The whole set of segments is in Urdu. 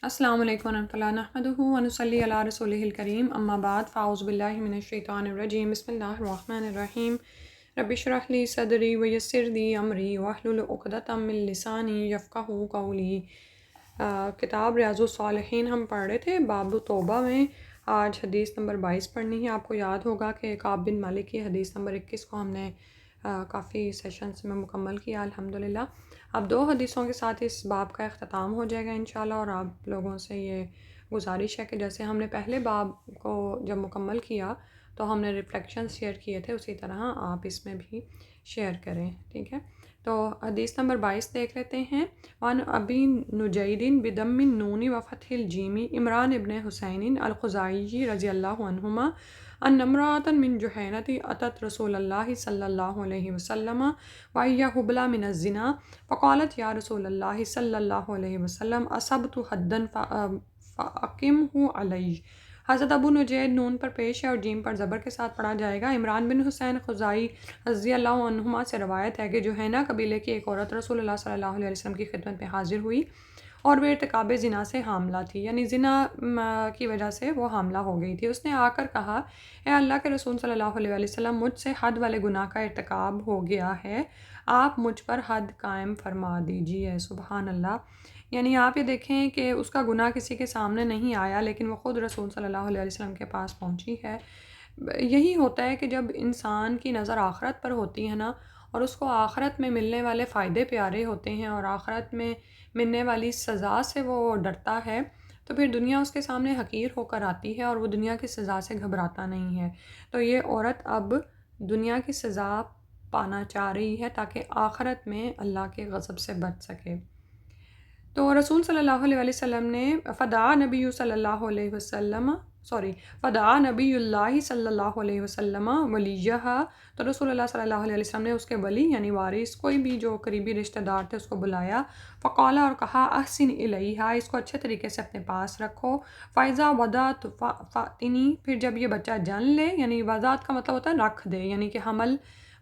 السلام علیکم ورحمۃ اللہ نحمدہ ونصلی علی رسولہ الکریم اما بعد فاعوذ باللہ من الشیطان الرجیم بسم اللہ الرحمن الرحیم رب اشرح لی صدری ویسر لی امری واحلل عقدۃ من لسانی یفقہوا قولی۔ کتاب ریاض الصالحین ہم پڑھ رہے تھے باب توبہ میں۔ آج حدیث نمبر 22 پڑھنی ہے۔ آپ کو یاد ہوگا کہ کعب بن مالک کی حدیث نمبر 21 کو ہم نے کافی سیشنز میں مکمل کیا الحمدللہ۔ اب 2 حدیثوں کے ساتھ اس باب کا اختتام ہو جائے گا انشاءاللہ، اور آپ لوگوں سے یہ گزارش ہے کہ جیسے ہم نے پہلے باب کو جب مکمل کیا تو ہم نے ریفلیکشنز شیئر کیے تھے، اسی طرح آپ اس میں بھی شیئر کریں، ٹھیک ہے؟ تو حدیث نمبر 22 دیکھ لیتے ہیں۔ وان ابی نجید بدم النون وفتح الجیم عمران ابن حسین الخزاعی رضی اللہ عنہما ان امرأة من جحینة اتت رسول اللہ صلی اللہ علیہ وسلم وہی حبلى من الزنا فقالت یا رسول اللہ صلی اللہ علیہ وسلم اصبت حدا فاقمہ علی۔ حضرت ابو نجید نون پر پیش ہے اور جیم پر زبر کے ساتھ پڑھا جائے گا۔ عمران بن حسین خزاعی رضی اللہ عنہما سے روایت ہے کہ جوہینہ قبیلے کی ایک عورت رسول اللہ صلی اللہ علیہ وسلم کی خدمت میں حاضر ہوئی اور وہ ارتکاب زنا سے حاملہ تھی، یعنی زنا کی وجہ سے وہ حاملہ ہو گئی تھی۔ اس نے آ کر کہا، اے اللہ کے رسول صلی اللہ علیہ وسلم، مجھ سے حد والے گناہ کا ارتکاب ہو گیا ہے، آپ مجھ پر حد قائم فرما دیجیے۔ سبحان اللہ۔ یعنی آپ یہ دیکھیں کہ اس کا گناہ کسی کے سامنے نہیں آیا، لیکن وہ خود رسول صلی اللہ علیہ وسلم کے پاس پہنچی ہے۔ یہی ہوتا ہے کہ جب انسان کی نظر آخرت پر ہوتی ہے نا، اور اس کو آخرت میں ملنے والے فائدے پیارے ہوتے ہیں اور آخرت میں ملنے والی سزا سے وہ ڈرتا ہے، تو پھر دنیا اس کے سامنے حقیر ہو کر آتی ہے اور وہ دنیا کی سزا سے گھبراتا نہیں ہے۔ تو یہ عورت اب دنیا کی سزا پانا چاہ رہی ہے تاکہ آخرت میں اللہ کے غضب سے بچ سکے۔ تو رسول صلی اللہ علیہ وسلم نے فدعا نبی اللہ صلی اللہ علیہ وسلم ولیہا، تو رسول اللہ صلی اللہ علیہ وسلم نے اس کے ولی یعنی وارث، کوئی بھی جو قریبی رشتہ دار تھے، اس کو بلایا۔ فقالا، اور کہا، احسن الیہا، اس کو اچھے طریقے سے اپنے پاس رکھو۔ فائزہ وضعت فاتنی، پھر جب یہ بچہ جن لے، یعنی وضعت کا مطلب ہوتا ہے رکھ دے، یعنی کہ حمل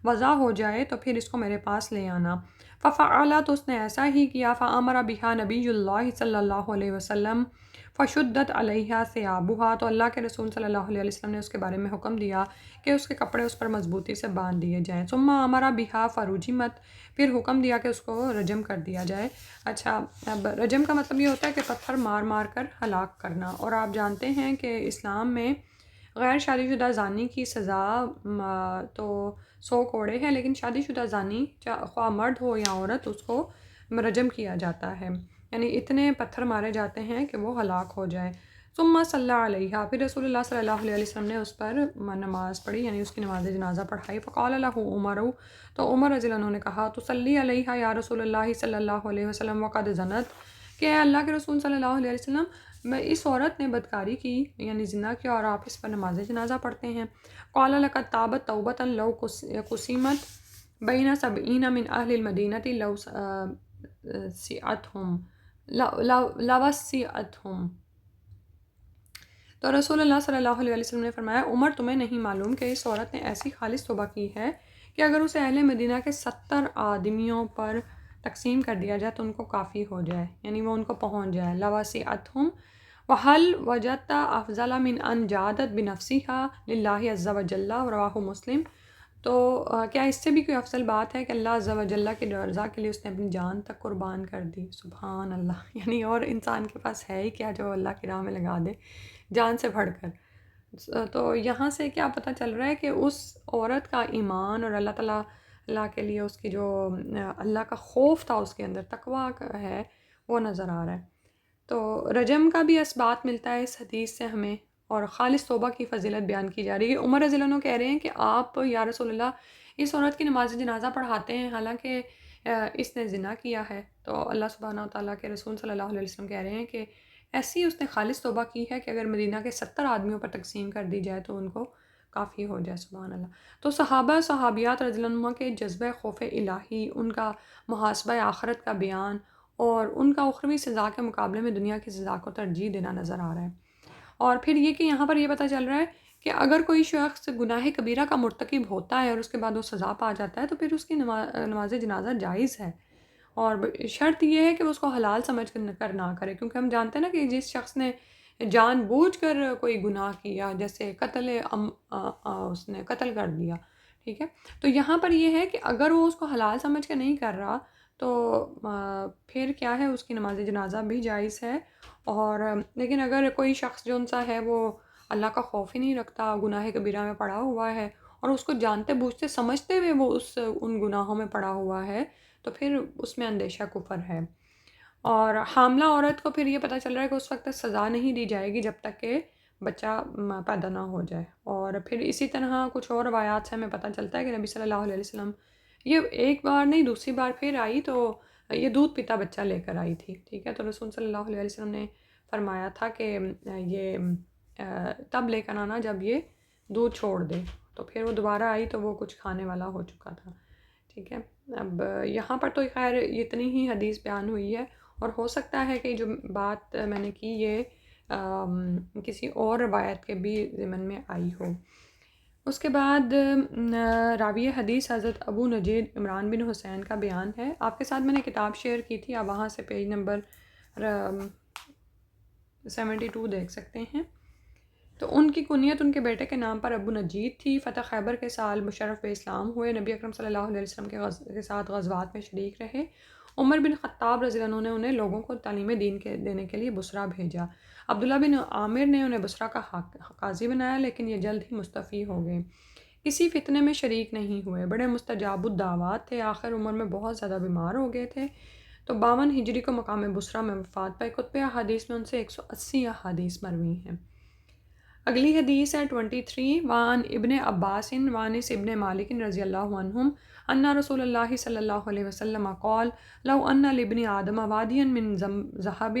وضع ہو جائے تو پھر اس کو میرے پاس لے آنا۔ ففعلا، تو اس نے ایسا ہی کیا۔ فامر بہا نبی اللہ صلی اللہ علیہ وسلم فشدت علیہا ثیابہا، تو اللہ کے رسول صلی اللہ علیہ وسلم نے اس کے بارے میں حکم دیا کہ اس کے کپڑے اس پر مضبوطی سے باندھ دیے جائیں۔ ثم امر بہا فرجمت، پھر حکم دیا کہ اس کو رجم کر دیا جائے۔ اچھا، اب رجم کا مطلب یہ ہوتا ہے کہ پتھر مار مار کر ہلاک کرنا، اور آپ جانتے ہیں کہ اسلام میں غیر شادی شدہ زانی کی سزا تو 100 کوڑے ہے، لیکن شادی شدہ زانی خواہ مرد ہو یا عورت، اس کو رجم کیا جاتا ہے، یعنی اتنے پتھر مارے جاتے ہیں کہ وہ ہلاک ہو جائے۔ ثم صلی علیہا، پھر رسول اللہ صلی اللہ علیہ وسلم نے اس پر نماز پڑھی، یعنی اس کی نماز جنازہ پڑھائی۔ فقال له عمر، تو عمر رضی اللہ عنہ نے کہا، تصلی علیہا یا رسول اللہ صلی اللہ علیہ وسلم وقد زنت، کہ اے اللہ کے رسول صلی اللہ علیہ وسلم، اس عورت نے بدکاری کی یعنی زنا کیا اور آپ اس پر نماز جنازہ پڑھتے ہیں۔ قال لقد تابت توبۃ لو قسمت بین 70 من اہل المدینہ لو سعتہم لوسعتہم۔ تو رسول اللہ صلی اللہ علیہ وسلم نے فرمایا، عمر، تمہیں نہیں معلوم کہ اس عورت نے ایسی خالص توبہ کی ہے کہ اگر اسے اہل مدینہ کے 70 آدمیوں پر تقسیم کر دیا جائے تو ان کو کافی ہو جائے، یعنی وہ ان کو پہنچ جائے۔ لوسعتہم وَهَلْ وَجَدْتَ أَفْضَلَ مِنْ أَنْ جَادَتْ بِنَفْسِهَا لِلَّهِ عَزَّ وَجَلَّ، رواہ مسلم۔ تو کیا اس سے بھی کوئی افضل بات ہے کہ اللہ عز و جل کی رضا کے لیے اس نے اپنی جان تک قربان کر دی؟ سبحان اللہ۔ یعنی اور انسان کے پاس ہے ہی کیا جو اللہ کی راہ میں لگا دے جان سے بڑھ کر۔ تو یہاں سے کیا پتہ چل رہا ہے کہ اس عورت کا ایمان اور اللہ کے لیے اس کی جو اللہ کا خوف تھا اس کے اندر، تقویٰ ہے، وہ نظر آ رہا ہے۔ تو رجم کا بھی اسبات ملتا ہے اس حدیث سے ہمیں، اور خالص توبہ کی فضیلت بیان کی جا رہی ہے۔ عمر رضی اللہ عنہ کہہ رہے ہیں کہ آپ یا رسول اللہ اس عورت کی نماز جنازہ پڑھاتے ہیں حالانکہ اس نے زنا کیا ہے۔ تو اللہ سبحانہ وتعالیٰ کے رسول صلی اللہ علیہ وسلم کہہ رہے ہیں کہ ایسی اس نے خالص توبہ کی ہے کہ اگر مدینہ کے 70 آدمیوں پر تقسیم کر دی جائے تو ان کو کافی ہو جائے۔ سبحان اللہ۔ تو صحابہ صحابیات رضی اللہ عنہ کے جذبہ خوف الہی، ان کا محاسبہ آخرت کا بیان اور ان کا اخروی سزا کے مقابلے میں دنیا کی سزا کو ترجیح دینا نظر آ رہا ہے۔ اور پھر یہ کہ یہاں پر یہ پتہ چل رہا ہے کہ اگر کوئی شخص گناہ کبیرہ کا مرتکب ہوتا ہے اور اس کے بعد وہ سزا پا جاتا ہے تو پھر اس کی نماز جنازہ جائز ہے، اور شرط یہ ہے کہ وہ اس کو حلال سمجھ کر نہ کرے، کیونکہ ہم جانتے ہیں نا کہ جس شخص نے جان بوجھ کر کوئی گناہ کیا، جیسے اس نے قتل کر دیا، ٹھیک ہے، تو یہاں پر یہ ہے کہ اگر وہ اس کو حلال سمجھ کے نہیں کر رہا تو پھر کیا ہے، اس کی نماز جنازہ بھی جائز ہے۔ اور لیکن اگر کوئی شخص جو ان سا ہے وہ اللہ کا خوف ہی نہیں رکھتا، گناہ کبیرہ میں پڑا ہوا ہے اور اس کو جانتے بوجھتے سمجھتے ہوئے وہ ان گناہوں میں پڑا ہوا ہے، تو پھر اس میں اندیشہ کفر ہے۔ اور حاملہ عورت کو پھر یہ پتہ چل رہا ہے کہ اس وقت تک سزا نہیں دی جائے گی جب تک کہ بچہ پیدا نہ ہو جائے۔ اور پھر اسی طرح کچھ اور روایات سے ہمیں پتہ چلتا ہے کہ نبی صلی اللہ علیہ وسلم یہ ایک بار نہیں دوسری بار پھر آئی تو یہ دودھ پیتا بچہ لے کر آئی تھی، ٹھیک ہے، تو رسول صلی اللہ علیہ وسلم نے فرمایا تھا کہ یہ تب لے کر آنا جب یہ دودھ چھوڑ دے، تو پھر وہ دوبارہ آئی تو وہ کچھ کھانے والا ہو چکا تھا، ٹھیک ہے۔ اب یہاں پر تو خیر اتنی ہی حدیث بیان ہوئی ہے، اور ہو سکتا ہے کہ جو بات میں نے کی یہ کسی اور روایت کے بھی ضمن میں آئی ہو۔ اس کے بعد راوی حدیث حضرت ابو نجید عمران بن حسین کا بیان ہے۔ آپ کے ساتھ میں نے کتاب شیئر کی تھی، آپ وہاں سے پیج نمبر 72 دیکھ سکتے ہیں۔ تو ان کی کنیت ان کے بیٹے کے نام پر ابو نجید تھی۔ فتح خیبر کے سال مشرف اسلام ہوئے، نبی اکرم صلی اللہ علیہ وسلم کے ساتھ غزوات میں شریک رہے۔ عمر بن خطاب رضی اللہ عنہ نے انہیں لوگوں کو تعلیم دین دینے کے لیے بصرہ بھیجا۔ عبداللہ بن عامر نے انہیں بصرہ کا قاضی بنایا، لیکن یہ جلد ہی مستعفی ہو گئے، کسی فتنے میں شریک نہیں ہوئے، بڑے مستجاب الدعوات تھے، آخر عمر میں بہت زیادہ بیمار ہو گئے تھے، تو 52 ہجری کو مقام بصرہ میں وفات پائے۔ کتب احادیث میں ان سے 180 احادیث مروی ہیں۔ اگلی حدیث ہے 23، وعن ابن عباس وانس ابن مالک رضی اللہ عنہم ان رسول اللہ صلی اللہ علیہ وسلم قال لو ان لابن آدم وادیا من ذهب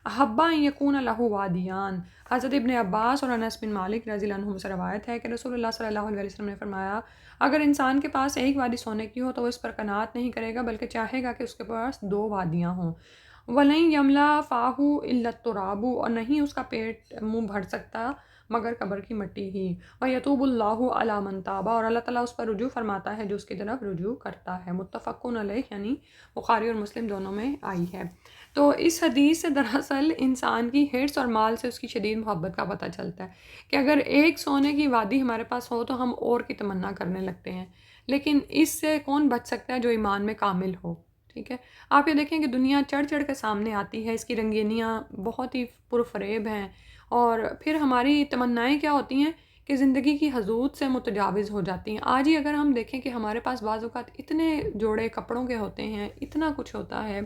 احب ان يكون له وادیان۔ حضرت ابن عباس اور انس بن مالک رضی اللہ عنہم سے روایت ہے کہ رسول اللہ صلی اللہ علیہ وسلم نے فرمایا، اگر انسان کے پاس ایک وادی سونے کی ہو تو وہ اس پر قناعت نہیں کرے گا، بلکہ چاہے گا کہ اس کے پاس 2 وادیاں ہوں۔ وَلَن يَمْلَأَ فَاهُ إِلَّا التُّرَابُ، اور نہیں اس کا پیٹ منہ بھر سکتا مگر قبر کی مٹی ہی۔ وَيَتُوبُ اللَّهُ عَلَىٰ مَن تَابَ، اور اللہ تعالیٰ اس پر رجوع فرماتا ہے جو اس کی طرف رجوع کرتا ہے۔ متفقٌ علیہ، یعنی بخاری اور مسلم دونوں میں آئی ہے۔ تو اس حدیث سے دراصل انسان کی حرص اور مال سے اس کی شدید محبت کا پتہ چلتا ہے کہ اگر ایک سونے کی وادی ہمارے پاس ہو تو ہم اور کی تمنا کرنے لگتے ہیں، لیکن اس سے کون بچ سکتا ہے جو ایمان میں کامل ہو، ٹھیک ہے۔ آپ یہ دیکھیں کہ دنیا چڑھ چڑھ کے سامنے آتی ہے، اس کی رنگینیاں بہت ہی پرفریب ہیں، اور پھر ہماری تمنائیں کیا ہوتی ہیں کہ زندگی کی حدود سے متجاوز ہو جاتی ہیں۔ آج ہی اگر ہم دیکھیں کہ ہمارے پاس بعض اوقات اتنے جوڑے کپڑوں کے ہوتے ہیں، اتنا کچھ ہوتا ہے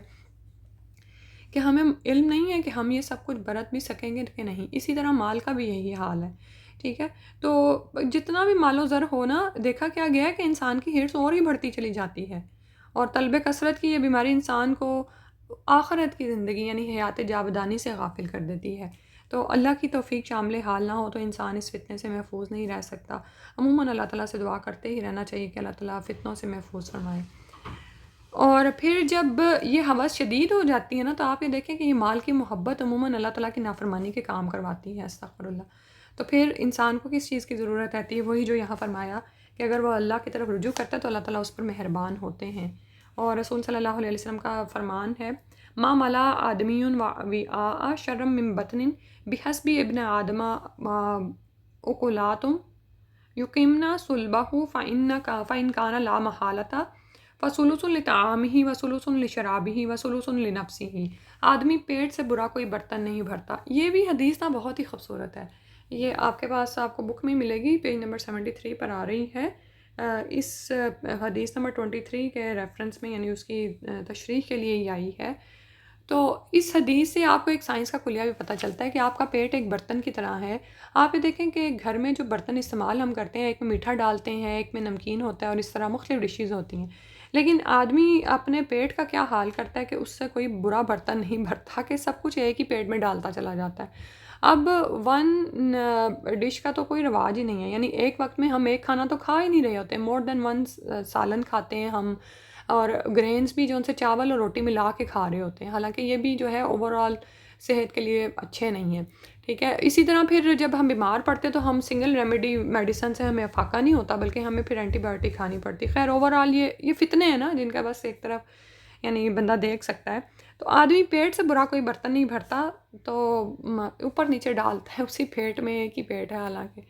کہ ہمیں علم نہیں ہے کہ ہم یہ سب کچھ برت بھی سکیں گے کہ نہیں۔ اسی طرح مال کا بھی یہی حال ہے، ٹھیک ہے۔ تو جتنا بھی مال و زر ہونا، دیکھا کیا گیا ہے کہ انسان کی حرص اور ہی بڑھتی چلی جاتی ہے، اور طلب کثرت کی یہ بیماری انسان کو آخرت کی زندگی یعنی حیات جاودانی سے غافل کر دیتی ہے۔ تو اللہ کی توفیق شامل حال نہ ہو تو انسان اس فتنے سے محفوظ نہیں رہ سکتا۔ عموماً اللہ تعالیٰ سے دعا کرتے ہی رہنا چاہیے کہ اللہ تعالیٰ فتنوں سے محفوظ فرمائے۔ اور پھر جب یہ ہوس شدید ہو جاتی ہے نا، تو آپ یہ دیکھیں کہ یہ مال کی محبت عموماً اللہ تعالیٰ کی نافرمانی کے کام کرواتی ہے، استغفر اللہ۔ تو پھر انسان کو کس چیز کی ضرورت رہتی ہے؟ وہی جو یہاں فرمایا کہ اگر وہ اللہ کی طرف رجوع کرتا ہے تو اللہ تعالیٰ اس پر مہربان ہوتے ہیں۔ اور رسول صلی اللہ علیہ وسلم کا فرمان ہے، ما ملا آدمی وعاء شر من بطن بحسب ابن آدم اکلات یقیمنا صلبہ فإن کان لا محالۃ فثلث لطعامہ وثلث لشرابہ وثلث لنفسہ۔ آدمی پیٹ سے برا کوئی برتن نہیں بھرتا۔ یہ بھی حدیث نا بہت ہی خوبصورت ہے، یہ آپ کے پاس آپ کو بک میں ملے گی، پیج نمبر 73 پر آ رہی ہے۔ اس حدیث نمبر 23 کے ریفرنس میں، یعنی اس کی تشریح کے لیے ہی آئی ہے۔ تو اس حدیث سے آپ کو ایک سائنس کا کلیہ بھی پتہ چلتا ہے کہ آپ کا پیٹ ایک برتن کی طرح ہے۔ آپ یہ دیکھیں کہ گھر میں جو برتن استعمال ہم کرتے ہیں، ایک میں میٹھا ڈالتے ہیں، ایک میں نمکین ہوتا ہے، اور اس طرح مختلف ڈشز ہوتی ہیں، لیکن آدمی اپنے پیٹ کا کیا حال کرتا ہے کہ اس سے کوئی برا برتن نہیں بھرتا، کہ سب کچھ ایک ہی پیٹ میں ڈالتا چلا جاتا ہے۔ اب 1 ڈش کا تو کوئی رواج ہی نہیں ہے، یعنی ایک وقت میں ہم ایک کھانا تو کھا ہی نہیں رہے ہوتے، مور دین 1 سالن کھاتے ہیں ہم، اور گرینز بھی جو ان سے چاول اور روٹی ملا کے کھا رہے ہوتے ہیں، حالانکہ یہ بھی جو ہے اوور آل صحت کے لیے اچھے نہیں ہیں، ٹھیک ہے۔ اسی طرح پھر جب ہم بیمار پڑتے تو ہم سنگل ریمیڈی میڈیسن سے ہمیں افاقہ نہیں ہوتا، بلکہ ہمیں پھر اینٹی بایوٹک کھانی پڑتی۔ خیر اوور آل یہ فتنے ہیں نا جن کا بس ایک طرف یعنی بندہ دیکھ سکتا ہے. تو آدمی پیٹ سے برا کوئی برتن نہیں بھرتا تو اوپر نیچے ڈالتا ہے اسی پیٹ میں، ایک ہی پیٹ ہے حالانکہ.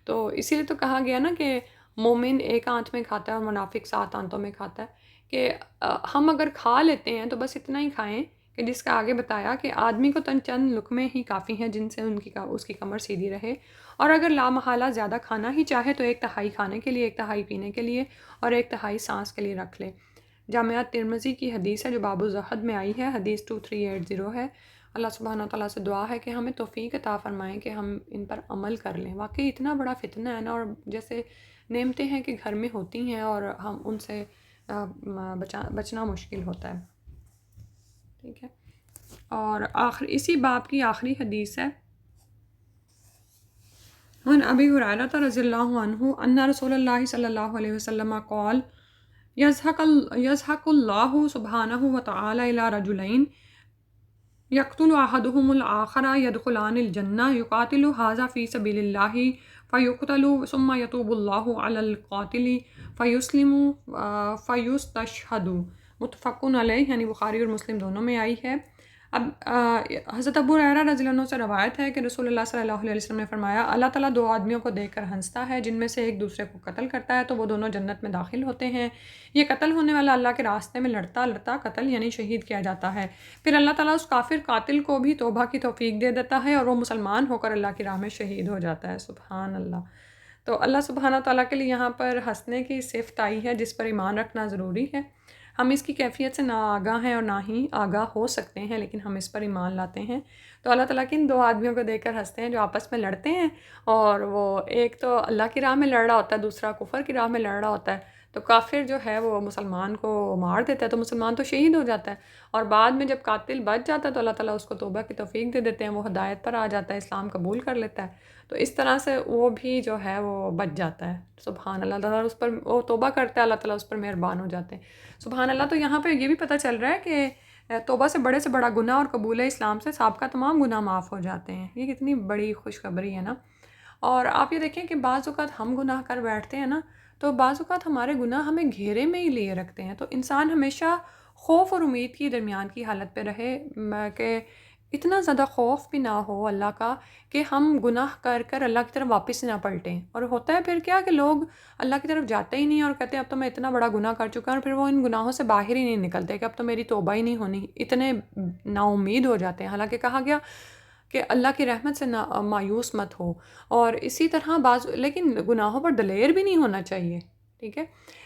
تو اسی لیے تو کہا گیا نا کہ مومن ایک آنت میں کھاتا ہے اور منافق 7 آنتوں میں کھاتا ہے. کہ ہم اگر کھا لیتے ہیں تو بس اتنا ہی کھائیں کہ جس کا آگے بتایا کہ آدمی کو چند لقمے ہی کافی ہیں جن سے اس کی کمر سیدھی رہے. اور اگر لامحالہ زیادہ کھانا ہی چاہے تو 1/3 کھانے کے لیے، 1/3 پینے کے لیے اور 1/3 سانس کے لیے رکھ لے. جامعہ ترمذی کی حدیث ہے جو باب الزہد میں آئی ہے، حدیث 2380 ہے. اللہ سبحانہ تعالیٰ سے دعا ہے کہ ہمیں توفیق عطا فرمائیں کہ ہم ان پر عمل کر لیں. واقعی اتنا بڑا فتنہ ہے نا، اور جیسے نعمتیں ہیں کہ گھر میں ہوتی ہیں اور ہم ان سے بچنا مشکل ہوتا ہے. ٹھیک ہے. اور اسی باب کی آخری حدیث ہے. عن ابی ہریرہ رضی اللہ عنہ ان رسول اللہ صلی اللہ علیہ وسلم قال یضحک اللہ سبحانہ وتعالی الی رجلین یقتل احدهم الآخر يدخلان الجنہ یقاتل ھذا فی سبیل اللہ فیقتل ثم یتوب اللہ علی القاتل فیسلم فیستشہد. متفق علیہ، یعنی بخاری اور مسلم دونوں میں آئی ہے. اب حضرت ابو ہریرہ رضی اللہ عنہ سے روایت ہے کہ رسول اللہ صلی اللہ علیہ وسلم نے فرمایا اللہ تعالیٰ 2 آدمیوں کو دیکھ کر ہنستا ہے، جن میں سے ایک دوسرے کو قتل کرتا ہے تو وہ دونوں جنت میں داخل ہوتے ہیں. یہ قتل ہونے والا اللہ کے راستے میں لڑتا لڑتا قتل یعنی شہید کیا جاتا ہے. پھر اللہ تعالیٰ اس کافر قاتل کو بھی توبہ کی توفیق دے دیتا ہے اور وہ مسلمان ہو کر اللہ کی راہ میں شہید ہو جاتا ہے. سبحان اللہ. تو اللہ سبحانہ تعالیٰ کے لیے یہاں پر ہنسنے کی صفت آئی ہے جس پر ایمان رکھنا ضروری ہے. ہم اس کی کیفیت سے نا آگاہ ہیں اور نہ ہی آگاہ ہو سکتے ہیں، لیکن ہم اس پر ایمان لاتے ہیں. تو اللہ تعالیٰ کی ان 2 آدمیوں کو دیکھ کر ہنستے ہیں جو آپس میں لڑتے ہیں، اور وہ ایک تو اللہ کی راہ میں لڑ رہا ہوتا ہے، دوسرا کفر کی راہ میں لڑ رہا ہوتا ہے. تو کافر جو ہے وہ مسلمان کو مار دیتا ہے تو مسلمان تو شہید ہو جاتا ہے، اور بعد میں جب قاتل بچ جاتا ہے تو اللہ تعالیٰ اس کو توبہ کی توفیق دے دیتے ہیں، وہ ہدایت پر آ جاتا ہے، اسلام قبول کر لیتا ہے. تو اس طرح سے وہ بھی جو ہے وہ بچ جاتا ہے. سبحان اللہ. اللہ تعالیٰ اس پر وہ توبہ کرتا ہے، اللہ تعالیٰ اس پر مہربان ہو جاتے ہیں. سبحان اللہ. تو یہاں پہ یہ بھی پتہ چل رہا ہے کہ توبہ سے بڑا گناہ اور قبول اسلام سے سابقہ تمام گناہ معاف ہو جاتے ہیں. یہ کتنی بڑی خوشخبری ہے نا. اور آپ یہ دیکھیں کہ بعض اوقات ہم گناہ کر بیٹھتے ہیں نا، تو بعض اوقات ہمارے گناہ ہمیں گھیرے میں ہی لیے رکھتے ہیں. تو انسان ہمیشہ خوف اور امید کی درمیان کی حالت پہ رہے کہ اتنا زیادہ خوف بھی نہ ہو اللہ کا کہ ہم گناہ کر کر اللہ کی طرف واپس نہ پلٹیں. اور ہوتا ہے پھر کیا کہ لوگ اللہ کی طرف جاتے ہی نہیں اور کہتے ہیں اب تو میں اتنا بڑا گناہ کر چکا ہوں، اور پھر وہ ان گناہوں سے باہر ہی نہیں نکلتے کہ اب تو میری توبہ ہی نہیں ہونی. اتنے نا امید ہو جاتے ہیں. حالانکہ کہا گیا کہ اللہ کی رحمت سے مایوس مت ہو. اور اسی طرح لیکن گناہوں پر دلیر بھی نہیں ہونا چاہیے. ٹھیک ہے.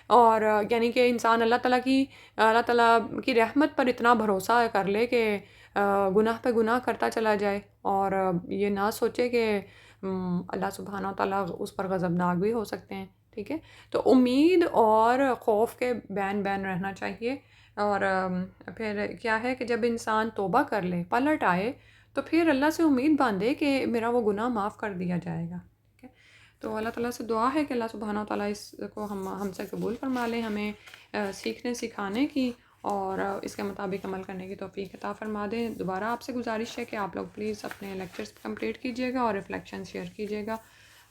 اور یعنی کہ انسان اللہ تعالیٰ کی رحمت پر اتنا بھروسہ کر لے کہ گناہ پہ گناہ کرتا چلا جائے اور یہ نہ سوچے کہ اللہ سبحانہ تعالیٰ اس پر غضبناک بھی ہو سکتے ہیں. ٹھیک ہے. تو امید اور خوف کے بین رہنا چاہیے. اور پھر کیا ہے کہ جب انسان توبہ کر لے، پلٹ آئے، تو پھر اللہ سے امید باندھے کہ میرا وہ گناہ معاف کر دیا جائے گا. ٹھیک ہے. تو اللہ تعالیٰ سے دعا ہے کہ اللہ سبحانہ تعالیٰ اس کو ہم سے قبول فرما لے، ہمیں سیکھنے سکھانے کی اور اس کے مطابق عمل کرنے کی توفیق عطا فرما دیں. دوبارہ آپ سے گزارش ہے کہ آپ لوگ پلیز اپنے لیکچرز کمپلیٹ کیجیے گا اور ریفلیکشن شیئر کیجیے گا.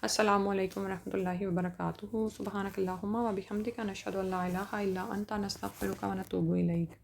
السلام علیکم ورحمۃ اللہ وبرکاتہ. سبحانک اللہم و بحمدک نشہد ان لا الہ الا انت نستغفرک و نتوب الیک.